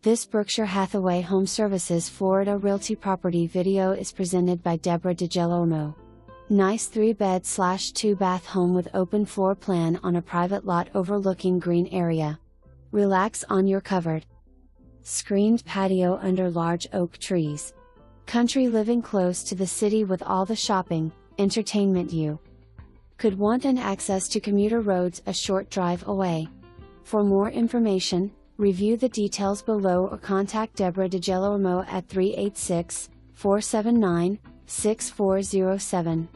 This Berkshire Hathaway HomeServices Florida Realty property video is presented by Debra Degelormo. Nice 3-bed/2-bath home with open floor plan on a private lot overlooking green area. Relax on your covered screened patio under large oak trees. Country living close to the city with all the shopping, entertainment you could want and access to commuter roads a short drive away. For more information, review the details below or contact Debra Degelormo at 386-479-6407.